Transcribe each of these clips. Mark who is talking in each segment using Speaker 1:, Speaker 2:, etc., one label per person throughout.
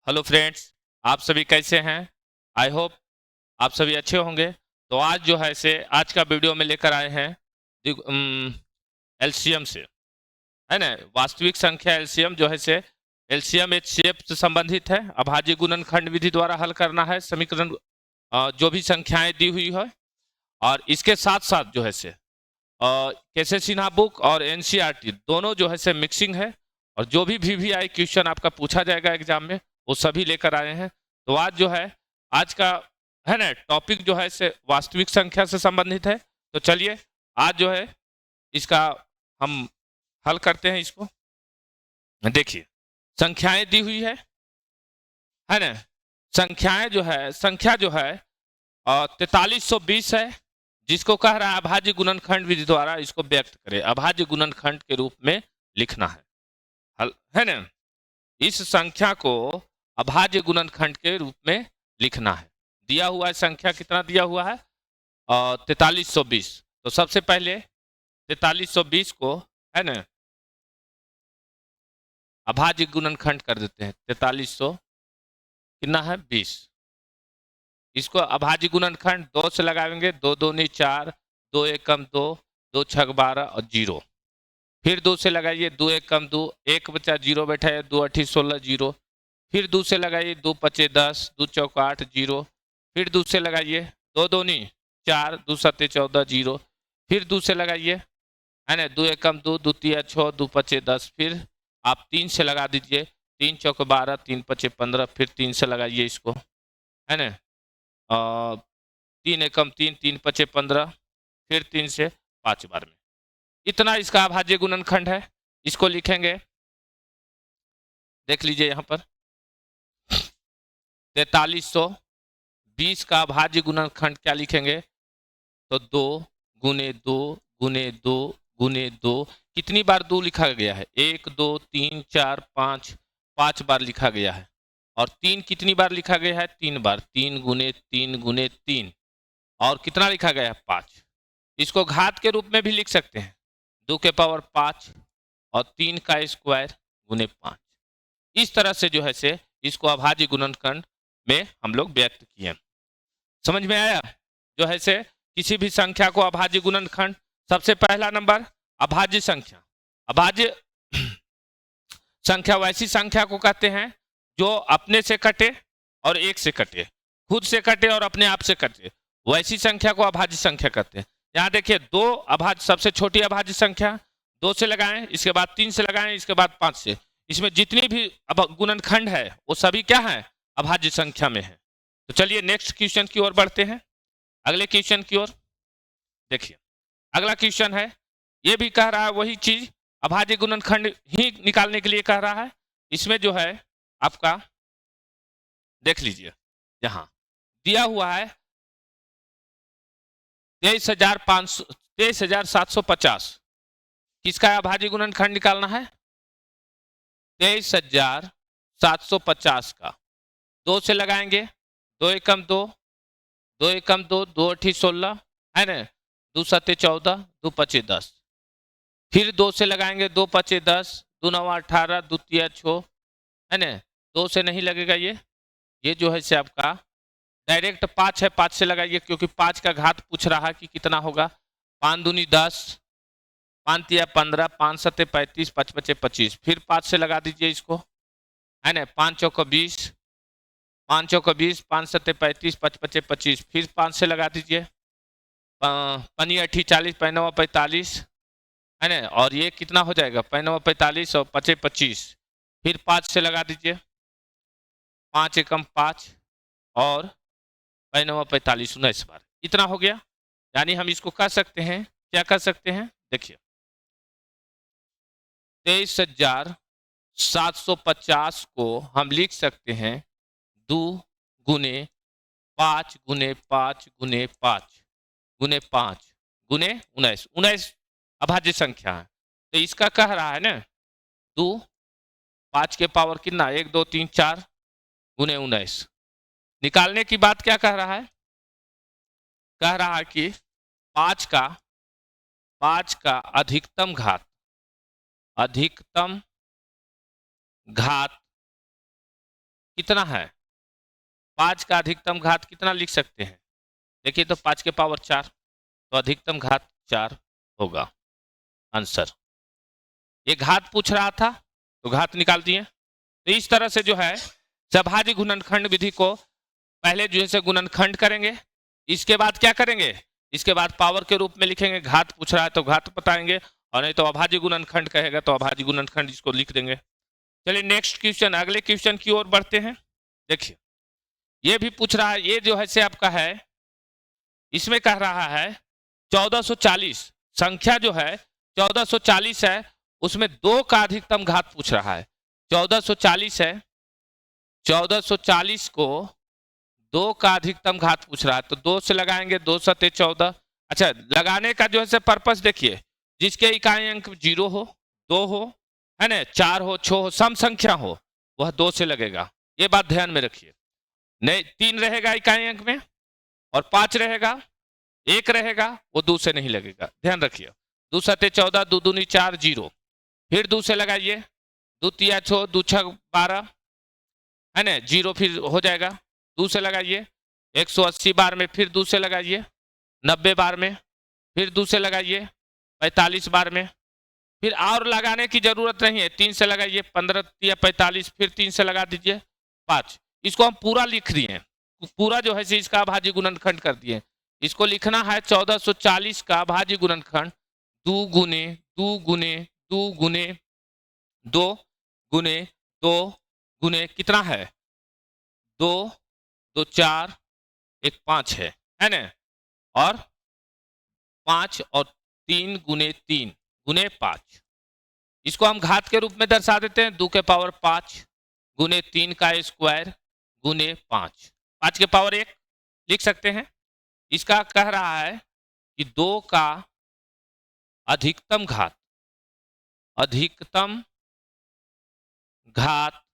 Speaker 1: Hello friends, आप सभी कैसे हैं? आई होप आप सभी अच्छे होंगे। तो आज जो है से आज का वीडियो में लेकर आए हैं एलसीएम से, है ना। वास्तविक संख्या एलसीएम जो है से एलसीएम एक शेप से संबंधित है। अभाज्य गुणनखंड विधि द्वारा हल करना है समीकरण, जो भी संख्याएं दी हुई है। और इसके साथ साथ जो है से कैसे सिन्हा बुक और एनसीईआरटी दोनों जो है से मिक्सिंग है। और जो भी वीवीआई क्वेश्चन आपका पूछा जाएगा एग्जाम में वो सभी लेकर आए हैं। तो आज जो है आज का, है ना, टॉपिक जो है से वास्तविक संख्या से संबंधित है। तो चलिए आज जो है इसका हम हल करते हैं इसको। देखिए, संख्याएं दी हुई है ना। संख्या जो है 4320 है, जिसको कह रहा है अभाज्य गुणनखंड विधि द्वारा इसको व्यक्त करें, अभाज्य गुणनखंड के रूप में लिखना है। हल है ना। इस संख्या को अभाज्य गुणनखंड के रूप में लिखना है। दिया हुआ है संख्या, कितना दिया हुआ है? 4320। तो सबसे पहले 4320 को, है ना, अभाज्य गुणनखंड कर देते हैं। 4300 कितना है? 20। इसको अभाज्य गुणनखंड 2 से लगाएंगे। 2 दूनी 4, 2 एकम 2, 2 छक 12 और 0। फिर 2 से लगाइए। 2 एकम 2, 1 बचा 0 बैठा है। 2 अठी 16 0। फिर 2 से लगाइए। 2 पचे 10, 2 चौक 8 0। फिर 2 से लगाइए। 2 दूनी 4, 2 सत्ते 14 0। फिर 2 से लगाइए, है ना। 2 एकम 2, 2 तिया 6, 2 पचे 10। फिर आप 3 से लगा दीजिए। 3 चौक 12, 3 पचे 15। फिर 3 से लगाइए इसको, है ना। 3 एकम 3, 3 पचे 15। फिर 3 से 5 बार में। इतना इसका अभाज्य गुणनखंड है। इसको लिखेंगे, देख लीजिए यहाँ पर 4320 का अभाज्य गुणनखंड क्या लिखेंगे? तो 2 गुने 2 गुने 2 गुने 2। कितनी बार 2 लिखा गया है? 1 2 3 4 5, 5 बार लिखा गया है। और 3 कितनी बार लिखा गया है? 3 बार। 3 गुने 3 गुने 3। और कितना लिखा गया है? 5। इसको घात के रूप में भी लिख सकते हैं। 2 के पावर 5 और 3 का स्क्वायर गुने 5। इस तरह से जो है से इसको अभाज्य गुणनखंड में हम लोग व्यक्त किए। समझ में आया? जो है से किसी भी संख्या को अभाज्य गुणनखंड, सबसे पहला नंबर अभाज्य संख्या। अभाज्य संख्या वैसी संख्या को कहते हैं जो अपने से कटे और एक से कटे, खुद से कटे और अपने आप से कटे, वैसी संख्या को अभाज्य संख्या कहते हैं। यहाँ देखिए, 2 अभाज्य, सबसे छोटी अभाज्य संख्या 2 से लगाएं, इसके बाद 3 से लगाएं, इसके बाद 5 से। इसमें जितनी भी गुणनखंड है वो सभी क्या है? अभाज्य संख्या में है। तो चलिए नेक्स्ट क्वेश्चन की ओर बढ़ते हैं, अगले क्वेश्चन की ओर। देखिए, अगला क्वेश्चन है, ये भी कह रहा है वही चीज, अभाज्य गुणनखंड ही निकालने के लिए कह रहा है। इसमें जो है आपका, देख लीजिए, यहां दिया हुआ है 23,750। किसका अभाज्य गुणनखंड निकालना है? 23,750 का। 2 से लगाएंगे। 2 एकम 2, 2 एकम 2, 2 अठी 16, है ना। 2 सत्ते 14, 2 पचे 10। फिर 2 से लगाएंगे। 2 पचे 10, 2 नवा 18, 2 तिया 6, है ना। 2 से नहीं लगेगा ये जो है से आपका डायरेक्ट 5 है। 5 से लगाइए, क्योंकि 5 का घात पूछ रहा है कि कितना होगा। 5 दूनी 10, 5 तिया 15, 5 सत्ते 35, 5 पचे 25। फिर 5 से लगा दीजिए इसको, है ना। 5 चौक 20, 5 चौक 20, 5 सत्ते 35, 5 पचे 25। फिर 5 से लगा दीजिए। पनी अठी 40, पैनवा 45, है ना। और ये कितना हो जाएगा? पैनवा 45 और पचे 25। फिर 5 से लगा दीजिए। 5 एकम 5 और पैनवा 45, 19 बार। इतना हो गया। यानी हम इसको कह सकते हैं, क्या कर सकते हैं? देखिए, 23,750 को हम लिख सकते हैं 2 गुने 5 गुने 5 गुने 5 गुने 5 गुने 19। 19 अभाज्य संख्या है। तो इसका कह रहा है ना 2, 5 के पावर कितना? 1 2 3 4 गुने 19। निकालने की बात क्या कह रहा है? कह रहा है कि 5 का अधिकतम घात कितना है? 5 का अधिकतम घात कितना लिख सकते हैं? देखिए तो 5 के पावर 4, तो अधिकतम घात 4 होगा आंसर। ये घात पूछ रहा था तो घात निकाल दिए। तो इस तरह से जो है सभाज्य गुणनखंड विधि को पहले जो है गुणनखंड करेंगे, इसके बाद क्या करेंगे, इसके बाद पावर के रूप में लिखेंगे। घात पूछ रहा है तो घात बताएंगे, और नहीं तो अभाज्य गुणनखंड कहेगा तो अभाज्य गुणनखंड इसको लिख देंगे। चलिए नेक्स्ट क्वेश्चन, अगले क्वेश्चन की ओर बढ़ते हैं। देखिए ये भी पूछ रहा है, ये जो है से आपका है, इसमें कह रहा है 1440 संख्या जो है 1440 है, उसमें 2 का अधिकतम घात पूछ रहा है। 1440 है, 1440 को 2 का अधिकतम घात पूछ रहा है, तो 2 से लगाएंगे, 2 सते 14। अच्छा, लगाने का जो है पर्पस देखिए, जिसके इकाई अंक 0 हो, 2 हो, है ना, 4 हो, 6 हो, सम संख्या हो, वह 2 से लगेगा। ये बात ध्यान में रखिए। नहीं 3 रहेगा इकाई अंक में और 5 रहेगा, 1 रहेगा, वो 2 से नहीं लगेगा, ध्यान रखिए। 2 सते 14, 2 दूनी 4, 0, फिर 2 से लगाइए, 2 तिया 6, 2 6 12, है ना, 0 फिर हो जाएगा। 2 से लगाइए 180 बार में, फिर 2 से लगाइए 90 बार में, फिर 2 से लगाइए 45 बार में, फिर और लगाने की जरूरत नहीं है, 3 से लगाइए 15 या 45, फिर 3 से लगा दीजिए 5। इसको हम पूरा लिख दिए, पूरा जो है इसका अभाज्य गुणनखंड कर दिए। इसको लिखना है 1440 का अभाज्य गुणनखंड 2 गुने 2 गुने 2 गुने 2 गुने 2 गुने कितना है 2 2 4 1 5 है ना, और 5 और 3 गुने 3 गुने 5। इसको हम घात के रूप में दर्शा देते हैं, 2 के पावर 5 गुने 3 का स्क्वायर गुने 5, 5 के पावर 1 लिख सकते हैं। इसका कह रहा है कि 2 का अधिकतम घात, अधिकतम घात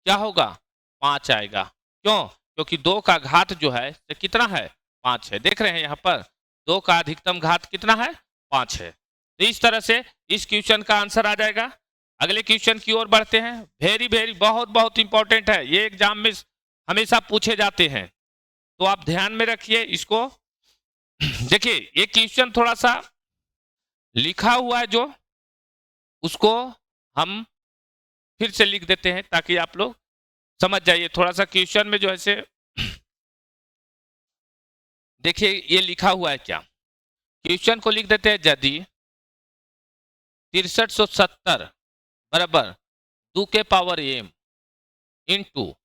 Speaker 1: क्या होगा 5 आएगा। क्यों? क्योंकि 2 का घात जो है तो कितना है 5 है। देख रहे हैं यहाँ पर 2 का अधिकतम घात कितना है 5 है। तो इस तरह से इस क्वेश्चन का आंसर आ जाएगा। अगले क्वेश्चन की ओर बढ़ते हैं। वेरी वेरी बहुत बहुत इंपॉर्टेंट है, ये एग्जाम में हमेशा पूछे जाते हैं, तो आप ध्यान में रखिए इसको। देखिए ये क्वेश्चन थोड़ा सा लिखा हुआ है, जो उसको हम फिर से लिख देते हैं ताकि आप लोग समझ जाइए। थोड़ा सा क्वेश्चन में जो है से देखिए ये लिखा हुआ है क्या, क्वेश्चन को लिख देते हैं। यदि 6370 बराबर 2 के पावर m इंटू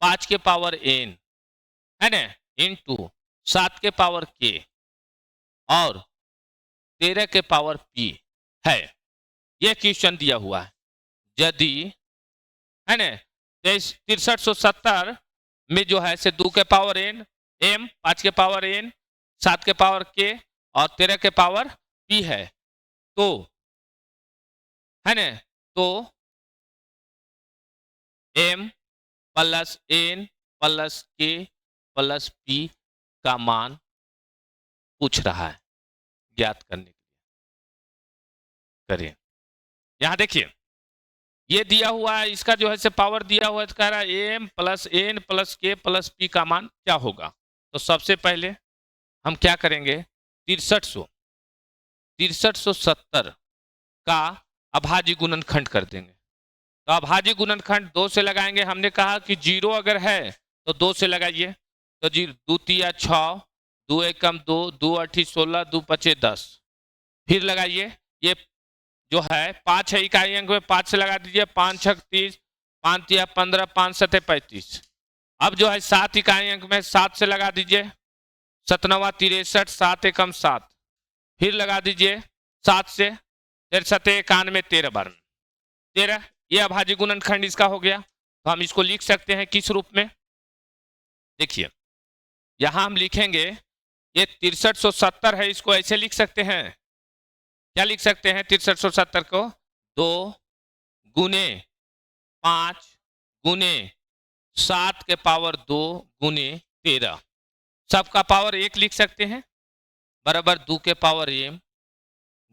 Speaker 1: 5 के पावर n है ना, इंटू 7 के पावर k और 13 के पावर p है, यह क्वेश्चन दिया हुआ है। यदि है ना 6370 में जो है से 2 के पावर n m, 5 के पावर n, 7 के पावर k और 13 के पावर p है, तो है ना, तो m plus n plus k plus p का मान पूछ रहा है ज्ञात करने के लिए। करिए, यहां देखिए ये दिया हुआ है, इसका जो है से पावर दिया हुआ है, तो कह रहा है m plus n plus k plus p का मान क्या होगा। तो सबसे पहले हम क्या करेंगे, 6370 का अभाज्य गुणनखंड कर देंगे। तो अभाज्य गुणनखंड 2 से लगाएंगे, हमने कहा कि 0 अगर है तो 2 से लगाइए, तो 2 तिया 6, 2 एकम 2, 2 8 16, 2 5 10, फिर लगाइए। ये जो है 5 है इकाई अंक में, 5 से लगा दीजिए, 5 6 30, 5 तिया 15, 5 7 35। अब जो है 7 इकाई अंक में, 7 से लगा दीजिए, 7 9 63, 7 एकम 7, फिर लगा दीजिए 7 से, 7 91, 13 बार में 13। ये अभाज्य गुणनखंड इसका हो गया। तो हम इसको लिख सकते हैं किस रूप में, देखिए यहां हम लिखेंगे ये 6370 है, इसको ऐसे लिख सकते हैं, क्या लिख सकते हैं 6370 को 2 गुने 5 गुने 7 के पावर 2 गुने 13, सबका पावर 1 लिख सकते हैं, बराबर 2 के पावर m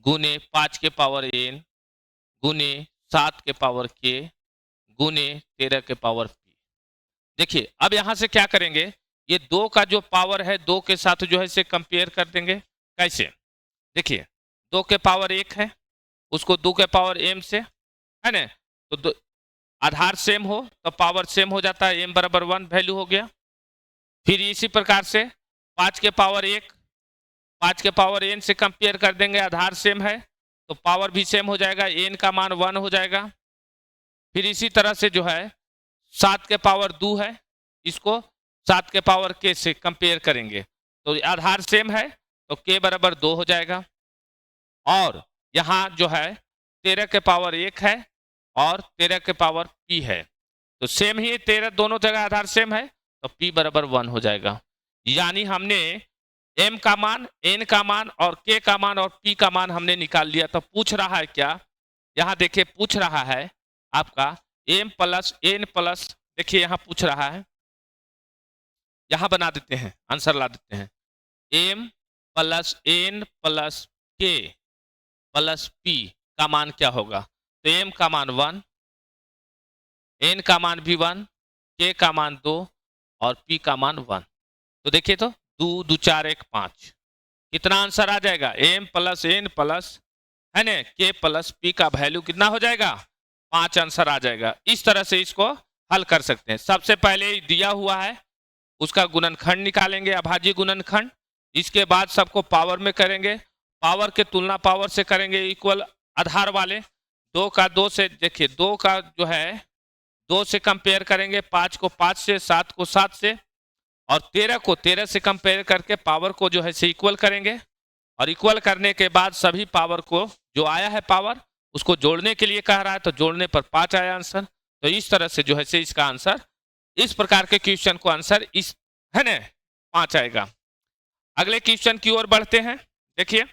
Speaker 1: गुने 5 के पावर n गुने 7 के पावर k गुने 13 के पावर p। देखिए अब यहां से क्या करेंगे, ये 2 का जो पावर है 2 के साथ जो है इसे कंपेयर कर देंगे। कैसे, देखिए 2 के पावर 1 है, उसको 2 के पावर m से, है ना, तो आधार सेम हो तो पावर सेम हो जाता है, m बराबर 1 वैल्यू हो गया। फिर इसी प्रकार से 5 के पावर 1, 5 के पावर n से कंपेयर कर देंगे, आधार सेम है तो पावर भी सेम हो जाएगा, n का मान 1 हो जाएगा। फिर इसी तरह से जो है 7 के पावर 2 है, इसको 7 के पावर k से कंपेयर करेंगे तो आधार सेम है तो k बराबर 2 हो जाएगा। और यहाँ जो है 13 के पावर 1 है और 13 के पावर p है, तो सेम ही 13 दोनों जगह आधार सेम है तो p बराबर 1 हो जाएगा। यानी हमने m का मान, n का मान और k का मान और p का मान हमने निकाल लिया। तो पूछ रहा है क्या, यहाँ देखिए पूछ रहा है आपका m प्लस n प्लस, देखिए यहाँ पूछ रहा है, यहाँ बना देते हैं आंसर ला देते हैं, m plus n plus k plus p का मान क्या होगा, तो m का मान 1, n का मान भी 1, k का मान 2 और p का मान 1। तो देखिए तो 2 2 4 1 5, कितना आंसर आ जाएगा, m प्लस n प्लस, है ना, k प्लस p का वैल्यू कितना हो जाएगा, 5 आंसर आ जाएगा। इस तरह से इसको हल कर सकते हैं। सबसे पहले दिया हुआ है उसका गुणनखंड निकालेंगे, अभाज्य गुणनखंड, इसके बाद सबको पावर में करेंगे, पावर के तुलना पावर से करेंगे इक्वल आधार वाले, 2 का 2 से, देखिए 2 का जो है 2 से कंपेयर करेंगे, 5 को 5 से, 7 को 7 से और 13 को 13 से कंपेयर करके पावर को जो है से इक्वल करेंगे। और इक्वल करने के बाद सभी पावर को जो आया है पावर उसको जोड़ने के लिए कह रहा है, तो जोड़ने पर 5 आया आंसर। तो इस तरह से जो है से इसका आंसर, इस प्रकार के क्वेश्चन को आंसर इस, है ना, 5 आएगा। अगले क्वेश्चन की ओर बढ़ते हैं। देखिए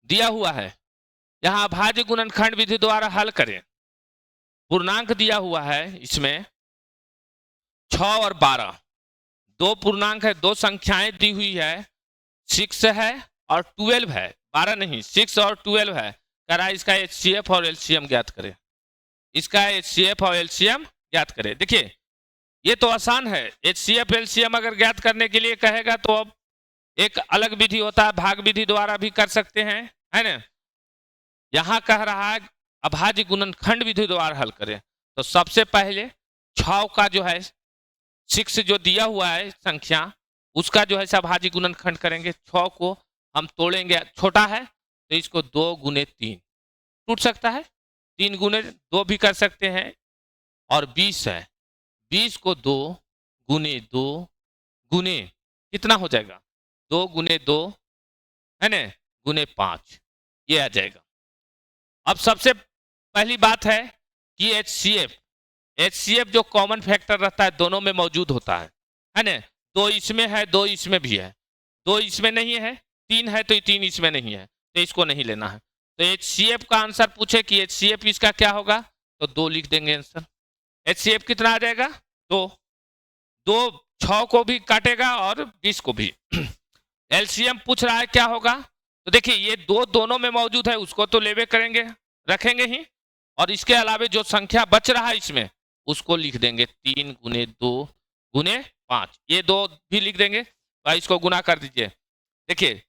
Speaker 1: दिया हुआ है यहां अभाज्य गुणनखंड विधि द्वारा हल करें, पूर्णांक दिया हुआ है इसमें 6 और 12, दो पूर्णांक है, दो संख्याएं दी हुई है, 6 है और 12 है, 12 नहीं 6 और 12 है। कह रहा है इसका HCF और LCM ज्ञात करें, इसका HCF और LCM ज्ञात करें। देखिए ये तो आसान है, HCF LCM अगर ज्ञात करने के लिए कहेगा तो अब एक अलग विधि होता है, भाग विधि द्वारा भी कर सकते हैं, है ना। यहां कह रहा है अभाज्य गुणनखंड विधि द्वारा हल करें, तो सबसे पहले 6 का जो है 6 जो दिया हुआ है संख्या, उसका जो है अभाज्य गुणनखंड करेंगे। 6 को हम तोड़ेंगे, छोटा है तो इसको 2 गुने 3 टूट सकता है, 3 गुने 2 भी कर सकते हैं। और 20 है, 20 को 2 गुने 2 गुने कितना हो जाएगा, 2 गुने 2, है ना, गुने 5, ये आ जाएगा। अब सबसे पहली बात है कि HCF जो कॉमन फैक्टर रहता है दोनों में मौजूद होता है ना, 2 इसमें है 2 इसमें भी है, 2 इसमें नहीं है, 3 है तो 3 इसमें नहीं है, तो इसको नहीं लेना है। तो HCF का आंसर पूछे कि HCF इसका क्या होगा, तो 2 लिख देंगे आंसर। HCF कितना आ जाएगा, 2, 6 को भी काटेगा और 20 को भी। LCM पूछ रहा है क्या होगा, तो देखिए ये 2 दोनों में मौजूद है, उसको तो लेवे करेंगे, रखेंगे ही, और इसके अलावा जो संख्या बच रहा है इसमें उसको लिख देंगे, 3 गुने 2 गुने 5, ये 2 भी लिख देंगे। तो इसको गुना कर दीजिए, देखिए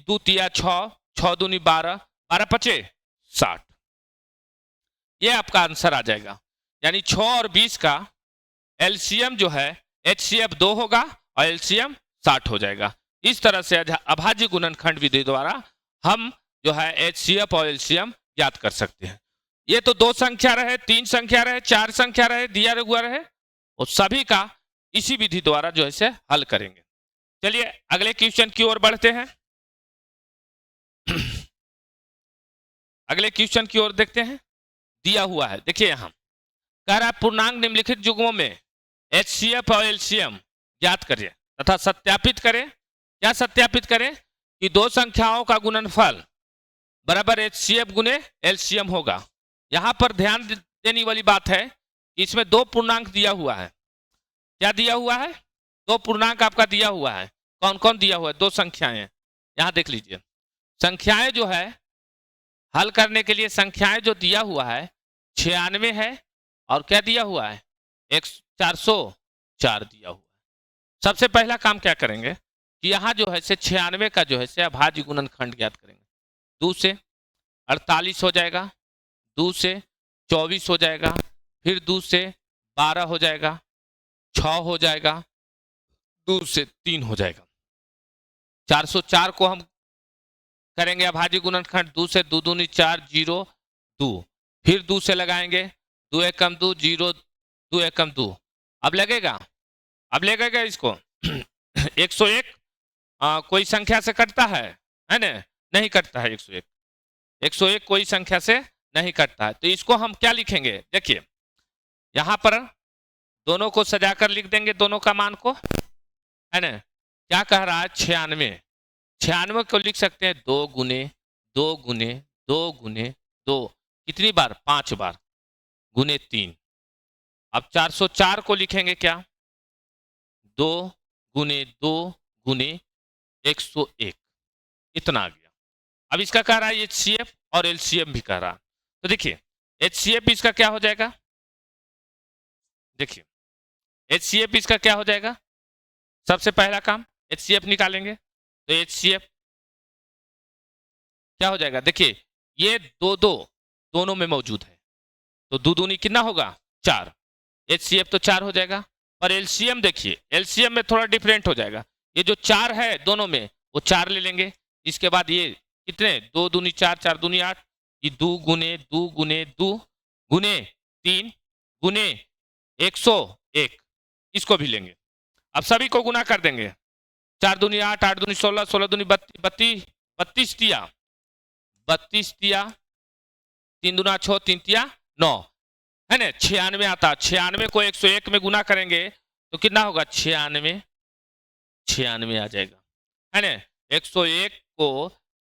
Speaker 1: 2 तिया 6, 6 दूनी 12, 12 पचे 60, ये आपका आंसर आ जाएगा। यानी 6 और 20 का LCM जो है HCF 2 होगा और LCM 60 हो जाएगा। इस तरह से अभाज्य गुणनखंड विधि द्वारा हम जो है HCF और LCM ज्ञात कर सकते हैं। ये तो 2 संख्या रहे, 3 संख्या रहे, 4 संख्या रहे, दिया हुआ रहे, और सभी का इसी विधि द्वारा जो है से हल करेंगे। चलिए अगले क्वेश्चन की ओर बढ़ते हैं। अगले क्वेश्चन की ओर देखते हैं। दिया हुआ है, देखिए यहां कह रहा है पूर्णांक निम्नलिखित युग्मों में HCF और LCM ज्ञात करें तथा सत्यापित करें। क्या सत्यापित करें कि 2 संख्याओं का गुणनफल बराबर HCF गुने LCM होगा। यहां पर ध्यान देने वाली बात है कि इसमें 2 पूर्णांक दिया हुआ है। क्या दिया हुआ है, 2 पूर्णांक आपका दिया हुआ है। कौन कौन दिया हुआ है, 2 संख्याएं, यहां देख लीजिए। संख्याएं जो है हल करने के लिए संख्याएं जो दिया हुआ है 96 है, और क्या दिया हुआ है 404 दिया हुआ है। सबसे पहला काम क्या करेंगे कि यहाँ जो है से 96 का जो है से अभाज्य गुणनखंड ज्ञात करेंगे। 2 से 48 हो जाएगा, 2 से 24 हो जाएगा, फिर 2 से 12 हो जाएगा, 6 हो जाएगा, 2 से 3 हो जाएगा। 404 को हम करेंगे अभाज्य गुणनखंड, 2 से 2 दूनी 4, 0 2, फिर 2 से लगाएंगे, 2 एकम 2, 0 2 एकम 2। अब लगेगा इसको 101 कोई संख्या से कटता है ना? नहीं कटता है 101। 101 कोई संख्या से नहीं कटता है, तो इसको हम क्या लिखेंगे? देखिए यहां पर दोनों को सजाकर लिख देंगे, दोनों का मान को, है ना? क्या कह रहा है? 96। 96 को लिख सकते हैं 2 गुने 2 गुने 2 गुने 2, कितनी बार? 5 बार, गुने 3। अब 404 को लिखेंगे क्या? 2 गुने 2 गुने 101, इतना आ गया। अब इसका कह रहा है HCF और LCM भी कह रहा है, तो देखिए HCF इसका क्या हो जाएगा? देखिए HCF इसका क्या हो जाएगा? सबसे पहला काम HCF निकालेंगे, तो HCF क्या हो जाएगा? देखिए ये 2 2 दोनों में मौजूद है, तो 2 दूनी कितना होगा? 4। HCF तो 4 हो जाएगा। पर LCM देखिए, LCM में थोड़ा डिफरेंट हो जाएगा। ये जो 4 है दोनों में, वो 4 ले लेंगे। इसके बाद ये कितने? 2 दूनी 4, 4 दूनी 8, ये 2 गुने 2 गुने 2 गुने 3 गुने 101, इसको भी लेंगे। अब सभी को गुना कर देंगे, 4 दूनी 8, 8 दूनी 16, 16 दूनी 32, 32 दिया, 32 दिया, 3 दूना 6, 3 दिया 9, है ना? 96 आता। 96 को 101 में गुना करेंगे तो कितना होगा? 96 आ जाएगा, है ना? 101 को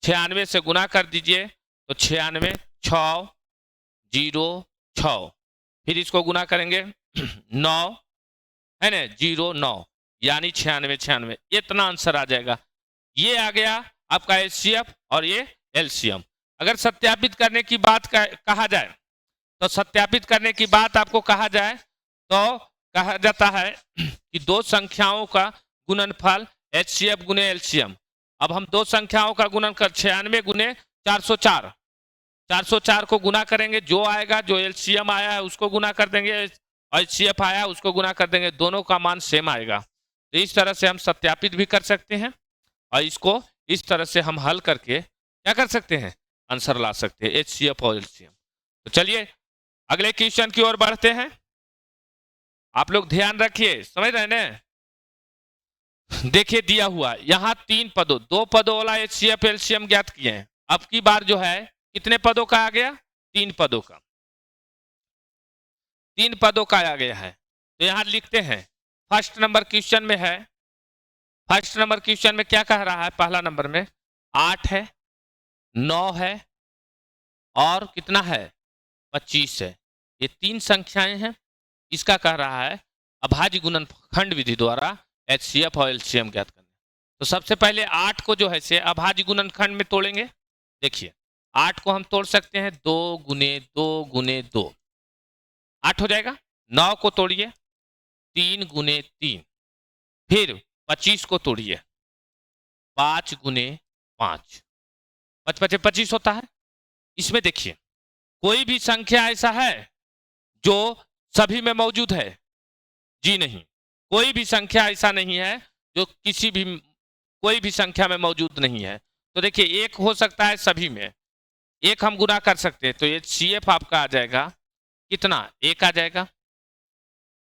Speaker 1: 96 से गुना कर दीजिए तो 96 6 0 6, फिर इसको गुना करेंगे 9, है ना? 0 9, यानी 96 96, इतना आंसर आ जाएगा। ये आ गया आपका HCF और ये LCM। अगर सत्यापित करने की बात कहा जाए, तो सत्यापित करने की बात आपको कहा जाए तो कहा जाता है कि दो संख्याओं का गुणनफल HCF गुने LCM। अब हम दो संख्याओं का गुणनफल 96 गुने 404, 404 को गुना करेंगे, जो आएगा, जो LCM आया है उसको गुना कर देंगे, HCF आया है उसको गुना कर देंगे, दोनों का मान सेम आएगा। तो इस तरह से हम सत्यापित भी कर सकते हैं और इसको इस तरह से हम हल करके क्या कर सकते हैं? आंसर ला सकते हैं HCF और LCM। तो चलिए अगले क्वेश्चन की ओर बढ़ते हैं। आप लोग ध्यान रखिए, समझ रहे हैं ना? देखिए दिया हुआ यहां 3 पदों, 2 पदों वाला HCF LCM ज्ञात किए हैं। अब की बार जो है कितने पदों का आ गया? 3 पदों का, 3 पदों का आ गया है। तो यहां लिखते हैं फर्स्ट नंबर क्वेश्चन में है, फर्स्ट नंबर क्वेश्चन में क्या कह रहा है? पहला नंबर में 8 है, 9 है और कितना है? 25 है। ये 3 संख्याएं हैं। इसका कह रहा है अभाज्य गुणनखंड विधि द्वारा HCF और LCM ज्ञात करना। तो सबसे पहले 8 को जो है से अभाज्य गुणनखंड में तोड़ेंगे। देखिए 8 को हम तोड़ सकते हैं 2 गुने 2 गुने 2, 8 हो जाएगा। 9 को तोड़िए 3 गुने 3, फिर 25 को तोड़िए 5 गुने 5, 5 5 25 होता है। इसमें देखिए कोई भी संख्या ऐसा है जो सभी में मौजूद है? जी नहीं, कोई भी संख्या ऐसा नहीं है जो किसी भी कोई भी संख्या में मौजूद नहीं है। तो देखिए एक हो सकता है सभी में, एक हम गुना कर सकते हैं, तो ये CF आपका आ जाएगा कितना? 1 आ जाएगा।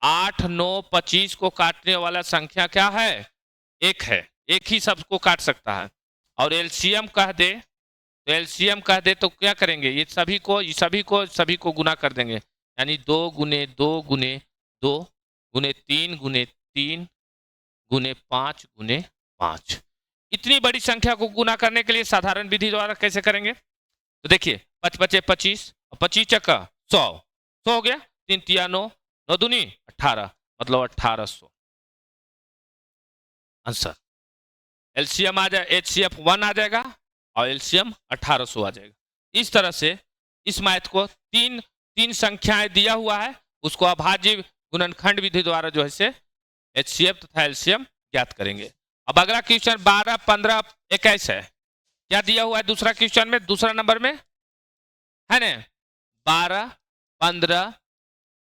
Speaker 1: 8 9 25 को काटने वाला संख्या क्या है? 1 है, एक ही सबको काट सकता है। और LCM कह दे तो LCM कह दे तो क्या करेंगे? ये सभी को गुना कर देंगे, यानी 2 गुने 2 गुने 2 गुने 3 गुने 3 गुने 5 गुने 5। इतनी बड़ी संख्या को गुना करने के लिए साधारण विधि द्वारा कैसे करेंगे? तो देखिए 5 5 25, 25 चक्का 100, 100 हो गया, 3 3 9, 9 दूनी 18, मतलब 1800 आंसर। LCM आ जाए, HCF 1 आ जाएगा और LCM 1800 आ जाएगा। इस तरह से इस मैथ को तीन संख्याएं दिया हुआ है, उसको अभाज्य गुणनखंड विधि द्वारा जो है से HCF तथा LCM ज्ञात करेंगे। अब अगला क्वेश्चन 12, 15, 21 है। क्या दिया हुआ है दूसरा क्वेश्चन में, दूसरा नंबर में है ना 12, 15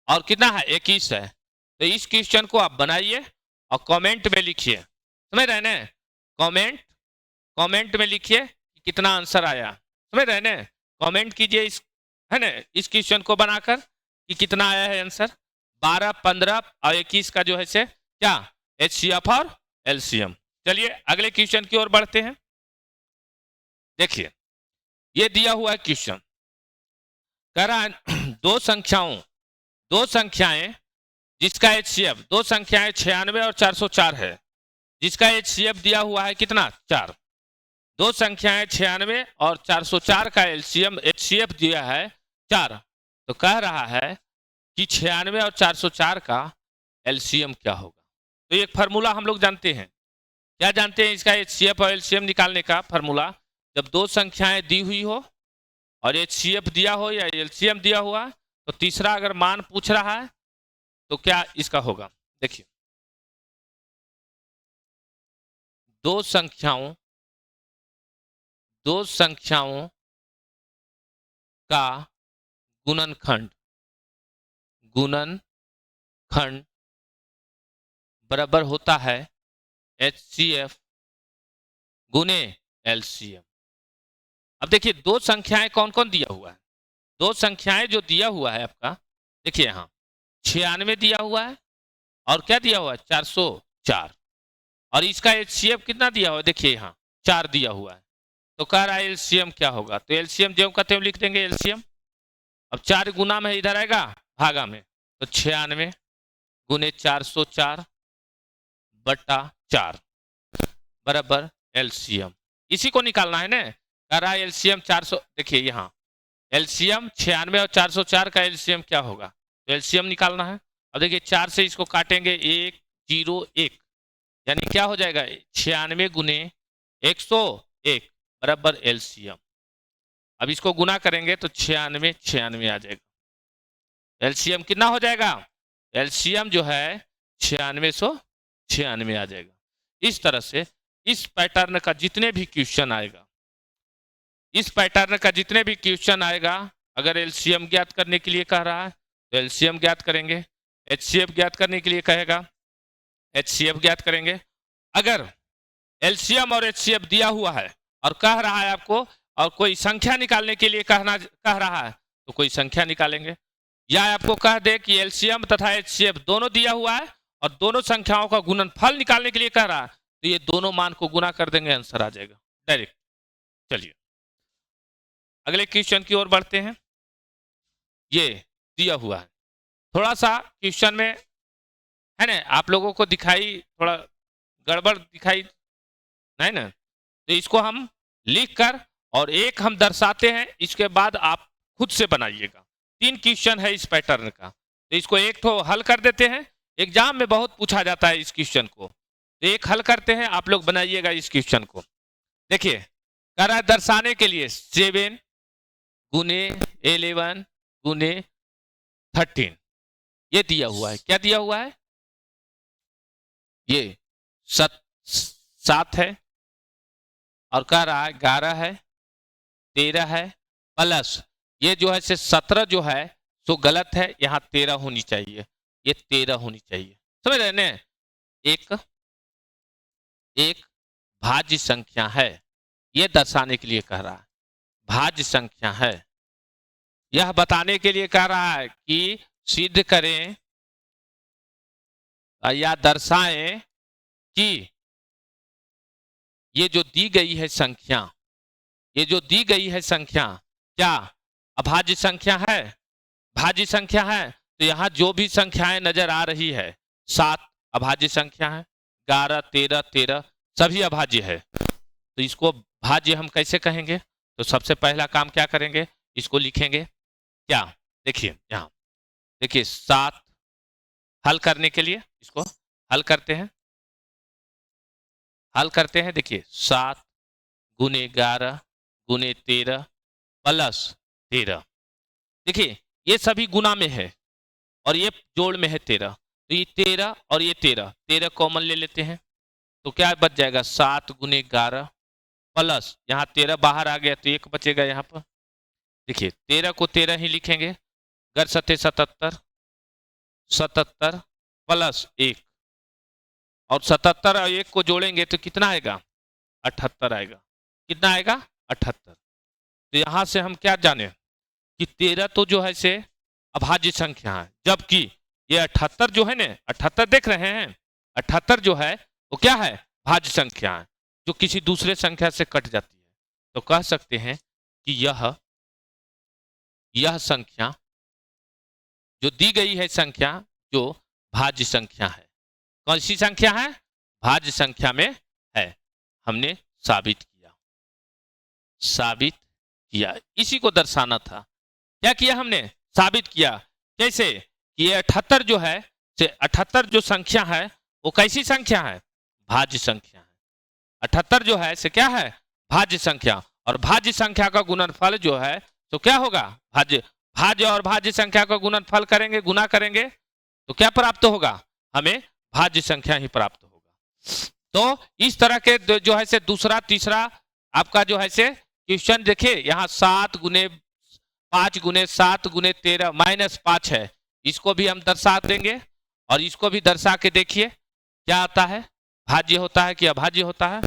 Speaker 1: और कितना है 21 है। तो इस क्वेश्चन को आप बनाइए और कमेंट में लिखिए, समझ रहे ना, कमेंट में लिखिए कि कितना आंसर आया, समझ रहे ना, कमेंट कीजिए इस है ना इस क्वेश्चन को बनाकर कि कितना आया है आंसर। 12, 15 और 21 का जो है से क्या HCF और LCM। चलिए अगले क्वेश्चन की ओर बढ़ते हैं। देखिए ये दिया हुआ है क्वेश्चन, कह रहा है दो संख्याएं जिसका HCF, दो संख्याएं 96 और 404 है, जिसका HCF दिया हुआ है कितना 4। दो संख्याएं 96 और 404 का HCF दिया है 4। तो कह रहा है कि 96 और 404 का LCM क्या होगा। तो एक फार्मूला हम लोग जानते हैं, क्या जानते हैं इसका HCF और LCM निकालने का फार्मूला। जब दो संख्याएं दी हुई हो और HCF दिया हो या LCM दिया हुआ, तो तीसरा अगर मान पूछ रहा है तो क्या इसका होगा। देखिए दो संख्याओं का गुणनखंड बराबर होता है HCF गुने LCM। अब देखिए दो संख्याएं कौन कौन दिया हुआ है, दो संख्याएं जो दिया हुआ है आपका, देखिए यहां 96 दिया हुआ है और क्या दिया हुआ है 404, और इसका HCF कितना दिया हुआ है, देखिए यहाँ 4 दिया हुआ है। तो कह रहा है LCM क्या होगा। तो LCM जो कहते हैं लिख देंगे LCM। अब 4 गुना में इधर आएगा भागा में, तो 96 गुने 404 बटा 4 बराबर LCM। इसी को निकालना है ना, कह रहा है LCM 400। देखिए यहाँ LCM 96 और 404 का LCM क्या होगा, तो LCM निकालना है। अब देखिए 4 से इसको काटेंगे 1 0 1, यानी क्या हो जाएगा 96 गुने 101 बराबर LCM। अब इसको गुना करेंगे तो 96 96 आ जाएगा। LCM कितना हो जाएगा, LCM जो है 9696 आ जाएगा। इस तरह से इस पैटर्न का जितने भी क्वेश्चन आएगा, इस पैटर्न का जितने भी क्वेश्चन आएगा, अगर LCM ज्ञात करने के लिए कह रहा है तो LCM ज्ञात करेंगे, HCF ज्ञात करने के लिए कहेगा HCF ज्ञात करेंगे। अगर LCM और HCF दिया हुआ है और कह रहा है आपको, और कोई संख्या निकालने के लिए कह रहा है तो कोई संख्या निकालेंगे, या आपको कह दे कि LCM तथा HCF दोनों दिया हुआ है और दोनों संख्याओं का गुणनफल निकालने के लिए कह रहा है, तो ये दोनों मान को गुना कर देंगे, आंसर आ जाएगा डायरेक्ट। चलिए अगले क्वेश्चन की ओर बढ़ते हैं। ये दिया हुआ है, थोड़ा सा क्वेश्चन में है ना आप लोगों को दिखाई थोड़ा गड़बड़ दिखाई नहीं ना, तो इसको हम लिख कर और एक हम दर्शाते हैं, इसके बाद आप खुद से बनाइएगा। 3 क्वेश्चन है इस पैटर्न का, तो इसको एक तो हल कर देते हैं, एग्जाम में बहुत पूछा जाता है इस क्वेश्चन को, तो एक हल करते हैं, आप लोग बनाइएगा इस क्वेश्चन को। देखिए कह रहा है दर्शाने के लिए 7 गुने 11 गुने 13 ये दिया हुआ है। क्या दिया हुआ है, ये 7 है और कह रहा है 11 है 13 है प्लस ये जो है से 17 जो है तो गलत है, यहाँ 13 होनी चाहिए, ये 13 होनी चाहिए, समझ रहे ना। एक भाज्य संख्या है, ये दर्शाने के लिए कह रहा है भाज्य संख्या है, यह बताने के लिए कह रहा है कि सिद्ध करें या दर्शाएं कि ये जो दी गई है संख्या, ये जो दी गई है संख्या क्या अभाज्य संख्या है, भाज्य संख्या है। तो यहां जो भी संख्याएं नजर आ रही है 7 अभाज्य संख्या है, 11 13 13 सभी अभाज्य है। तो इसको भाज्य हम कैसे कहेंगे, तो सबसे पहला काम क्या करेंगे, इसको लिखेंगे क्या, देखिए यहां देखिए 7 हल करने के लिए इसको हल करते हैं, देखिए 7 गुने 11 गुने 13 प्लस 13, देखिए ये सभी गुना में है, और ये जोड़ में है 13, तो ये 13 और ये 13, 13 कॉमन ले लेते हैं तो क्या बच जाएगा 7 गुने 11 प्लस यहाँ 13 बाहर आ गया तो 1 बचेगा यहाँ पर। देखिए 13 को 13 ही लिखेंगे, घर सते 77, 77 प्लस 1 और 77 और 1 को जोड़ेंगे तो कितना आएगा 78 आएगा। कितना आएगा 78। तो यहां से हम क्या जाने कि 13 तो जो है से अभाज्य संख्या है, जबकि ये 78 जो है ना 78 देख रहे हैं 78 जो है वो क्या है भाज्य संख्या है जो किसी दूसरे संख्या से कट जाती है। तो कह सकते हैं कि यह संख्या जो दी गई है संख्या जो भाज्य संख्या है। कौन सी संख्या है भाज्य संख्या में है। हमने साबित किया इसी को दर्शाना था। क्या किया हमने साबित किया। कैसे कि ये 78 जो है से 78 जो संख्या है वो कैसी संख्या है भाज्य संख्या है। 78 जो है से क्या है भाज्य संख्या और भाज्य संख्या का गुणनफल जो है तो क्या होगा भाज्य और भाज्य संख्या का गुणनफल करेंगे गुना करेंगे तो क्या प्राप्त होगा हमें भाज्य संख्या ही प्राप्त होगा। तो इस तरह के जो है से दूसरा तीसरा आपका जो है से क्वेश्चन देखिए यहाँ 7 गुने 5 गुने 7 गुने 13 -5 है, इसको भी हम दर्शा देंगे और इसको भी दर्शा के देखिए क्या आता है भाज्य होता है कि अभाज्य होता है।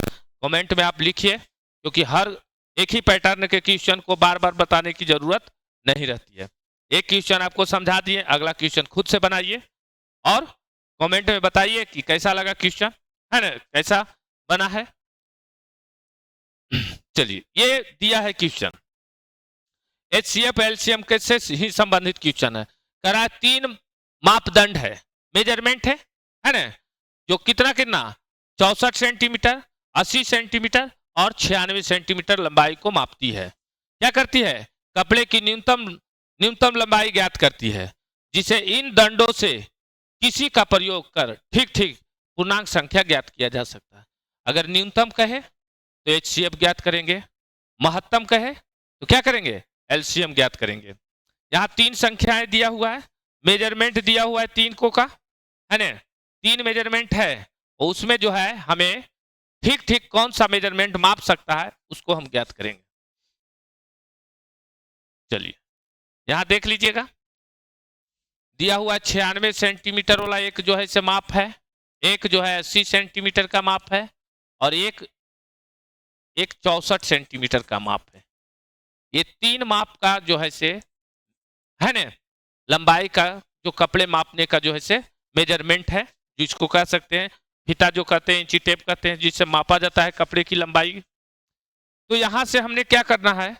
Speaker 1: कमेंट में आप लिखिए क्योंकि हर एक ही पैटर्न के क्वेश्चन को बार बार बताने की जरूरत नहीं रहती है। एक क्वेश्चन आपको समझा दिए, अगला क्वेश्चन खुद से बनाइए और कमेंट में बताइए कि कैसा लगा क्वेश्चन है ना, कैसा बना है। चलिए ये दिया है क्वेश्चन HCF LCM के से ही संबंधित क्वेश्चन है। करा 3 मापदंड है मेजरमेंट है ना, जो कितना 64 सेंटीमीटर 80 सेंटीमीटर और 96 सेंटीमीटर लंबाई को मापती है। क्या करती है कपड़े की न्यूनतम लंबाई ज्ञात करती है, जिसे इन दंडों से किसी का प्रयोग कर ठीक पूर्णांक संख्या ज्ञात किया जा सकता है। अगर न्यूनतम कहे तो HCF ज्ञात करेंगे, महत्तम कहे तो क्या करेंगे LCM ज्ञात करेंगे। यहाँ 3 संख्याएं दिया हुआ है, मेजरमेंट दिया हुआ है 3 को का है ना, 3 मेजरमेंट है और उसमें जो है हमें ठीक कौन सा मेजरमेंट माप सकता है उसको हम ज्ञात करेंगे। चलिए यहां देख लीजिएगा दिया हुआ 96 सेंटीमीटर वाला एक जो है से माप है, एक जो है 80 सेंटीमीटर का माप है और एक 64 सेंटीमीटर का माप है। ये 3 माप का जो है से है ना लंबाई का जो कपड़े मापने का जो है से मेजरमेंट है, जिसको कह सकते हैं फीता जो कहते हैं इंची टेप कहते हैं, जिससे मापा जाता है कपड़े की लंबाई। तो यहां से हमने क्या करना है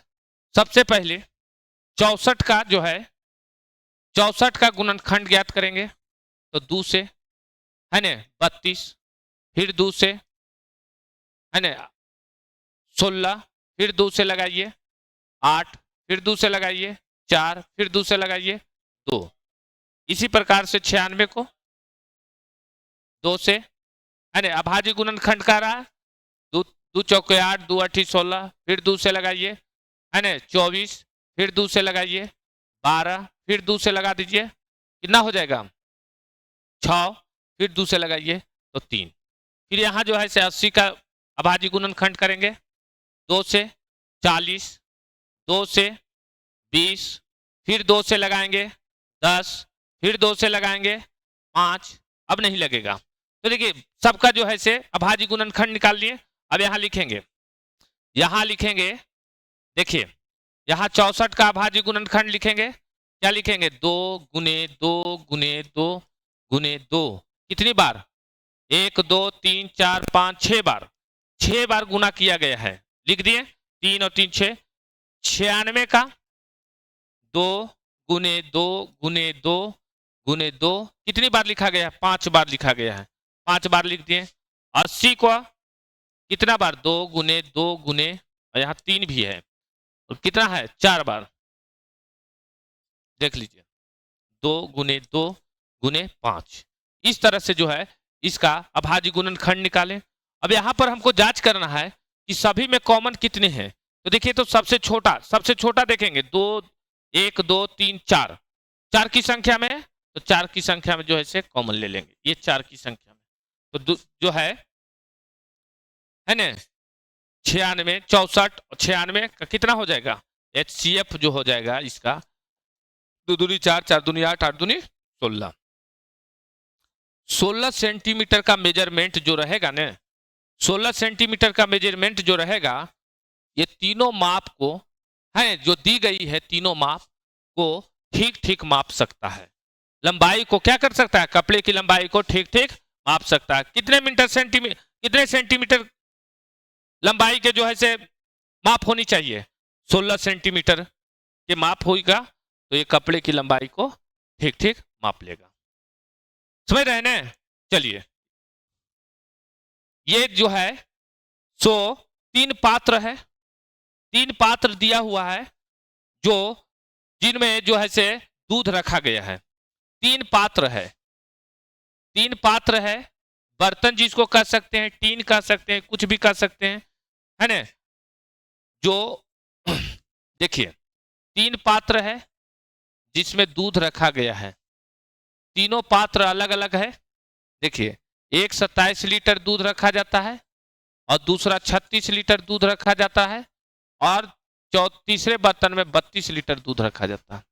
Speaker 1: सबसे पहले 64 का जो है 64 का गुणनखंड ज्ञात करेंगे तो 2 से है ना 32, फिर 2 से है ना 16, फिर 2 से लगाइए 8, फिर 2 से लगाइए 4, फिर 2 से लगाइए 2। इसी प्रकार से 96 को 2 से है ना अभाज्य गुणनखंड का रहा 2 चौके 8, 2 8 16, फिर 2 से लगाइए है ना 24, फिर 2 से लगाइए 12, फिर 2 से लगा दीजिए कितना हो जाएगा 6, फिर 2 से लगाइए तो 3। फिर यहाँ जो है से 80 का अभाज्य गुणनखंड करेंगे 2 से 40, 2 से 20, फिर 2 से लगाएंगे 10, फिर 2 से लगाएंगे 5, अब नहीं लगेगा। तो देखिए सबका जो है से अभाज्य गुणनखंड निकाल लिए। अब यहाँ लिखेंगे देखिए यहाँ 64 का अभाज्य गुणनखंड लिखेंगे, क्या लिखेंगे 2 गुने 2 गुने 2 गुने 2, कितनी बार 1 2 3 4 5 6 बार, 6 बार गुना किया गया है, लिख दिए 3 और 3 6, 96 का 2 गुने 2 गुने 2 गुने 2 कितनी बार लिखा गया है 5 बार लिखा गया है, 5 बार लिख दिए। 80 को कितना बार 2 गुने 2 गुने और यहाँ 3 भी है और कितना है 4 बार, देख लीजिए 2 गुने 2 गुने 5। इस तरह से जो है इसका अभाज्य गुणनखंड निकालें। अब यहाँ पर हमको जांच करना है कि सभी में कॉमन कितने हैं। तो देखिए तो सबसे छोटा देखेंगे 2 1 2 3 4 4 की संख्या में तो 4 की संख्या में जो है से कॉमन ले लेंगे, ये 4 की संख्या में, तो जो है ना 96, 64, 96 का कितना हो जाएगा, HCF जो हो जाएगा इसका 2 दूनी 4, 4 दूनी 8, 8 दूनी 16। 16 सेंटीमीटर का मेजरमेंट जो रहेगा ना, 16 सेंटीमीटर का मेजरमेंट जो रहेगा, ये तीनों माप को है जो दी गई है, तीनों माप को ठीक ठीक माप सकता है। लंबाई को क्या कर सकता है, कपड़े की लंबाई को ठीक ठीक माप सकता है। कितने सेंटीमीटर लंबाई के जो है से माप होनी चाहिए, 16 सेंटीमीटर के माप होगा, तो ये कपड़े की लंबाई को ठीक ठीक माप लेगा। समझ रहे हैं? चलिए, ये जो है सो 3 पात्र है, 3 पात्र दिया हुआ है जो जिनमें जो है से दूध रखा गया है। 3 पात्र है, 3 पात्र है, बर्तन जिसको कह सकते हैं, टीन कह सकते हैं, कुछ भी कह सकते हैं, है ना। जो देखिए 3 पात्र है जिसमें दूध रखा गया है, तीनों पात्र अलग अलग है। देखिए, एक 27 लीटर दूध रखा जाता है और दूसरा 36 लीटर दूध रखा जाता है और तीसरे बर्तन में 32 लीटर दूध रखा जाता है।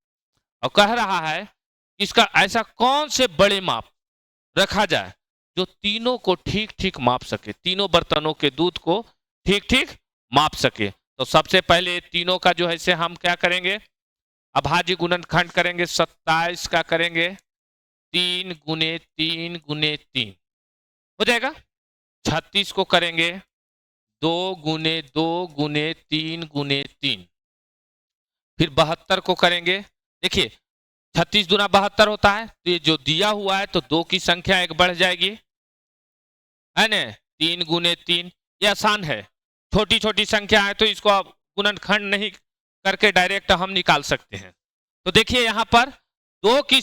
Speaker 1: और कह रहा है इसका ऐसा कौन से बड़े माप रखा जाए जो तीनों को ठीक ठीक माप सके, तीनों बर्तनों के दूध को ठीक ठीक माप सके। तो सबसे पहले तीनों का जो है से हम क्या करेंगे, अभाज्य गुणनखंड करेंगे। 27 का करेंगे 3 गुने 3 गुने 3 हो जाएगा। 36 को करेंगे 2 गुने 2 गुने 3 गुने 3। फिर 72 को करेंगे, देखिए 36 दूना 72 होता है, तो ये जो दिया हुआ है तो 2 की संख्या एक बढ़ जाएगी, है ना। 3 गुने 3, ये आसान है, छोटी छोटी संख्या है तो इसको आप गुणनखंड नहीं करके डायरेक्ट हम निकाल सकते हैं। तो देखिए यहाँ पर 2 की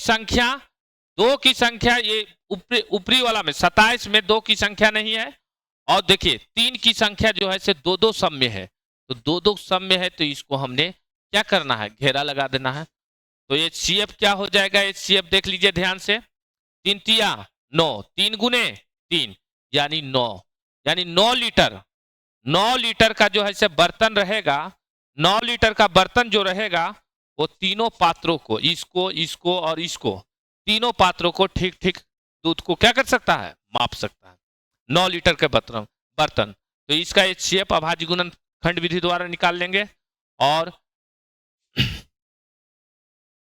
Speaker 1: संख्या ये ऊपरी वाला में 27 में 2 की संख्या नहीं है, और देखिए 3 की संख्या जो है से 2 सब में है, तो 2 सब में है, तो इसको हमने क्या करना है, घेरा लगा देना है। तो ये HCF क्या हो जाएगा, HCF देख लीजिए ध्यान से, 3 तिया 9, 3 गुने 3 यानी 9, यानी 9 लीटर। 9 लीटर का जो है से बर्तन रहेगा, 9 लीटर का बर्तन जो रहेगा वो तीनों पात्रों को, इसको और इसको, तीनों पात्रों को ठीक ठीक दूध को क्या कर सकता है, माप सकता है। 9 लीटर के बर्तन, तो इसका HCF अभाज्य गुणनखंड विधि द्वारा निकाल लेंगे। और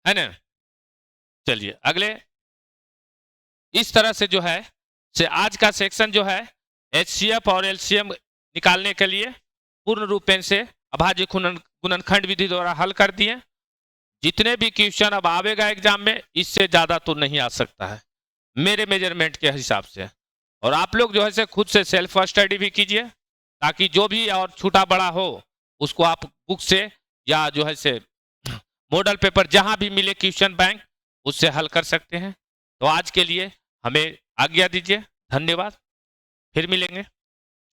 Speaker 1: है ना, चलिए अगले, इस तरह से जो है से आज का सेक्शन जो है HCF और LCM निकालने के लिए पूर्ण रूपेण से अभाज्य गुणनखंड विधि द्वारा हल कर दिए। जितने भी क्वेश्चन अब आवेगा एग्जाम में, इससे ज्यादा तो नहीं आ सकता है मेरे मेजरमेंट के हिसाब से। और आप लोग जो है से खुद से सेल्फ स्टडी भी कीजिए, ताकि जो भी और छोटा बड़ा हो उसको आप बुक से या जो है से मॉडल पेपर जहां भी मिले क्वेश्चन बैंक, उससे हल कर सकते हैं। तो आज के लिए हमें आज्ञा दीजिए, धन्यवाद, फिर मिलेंगे।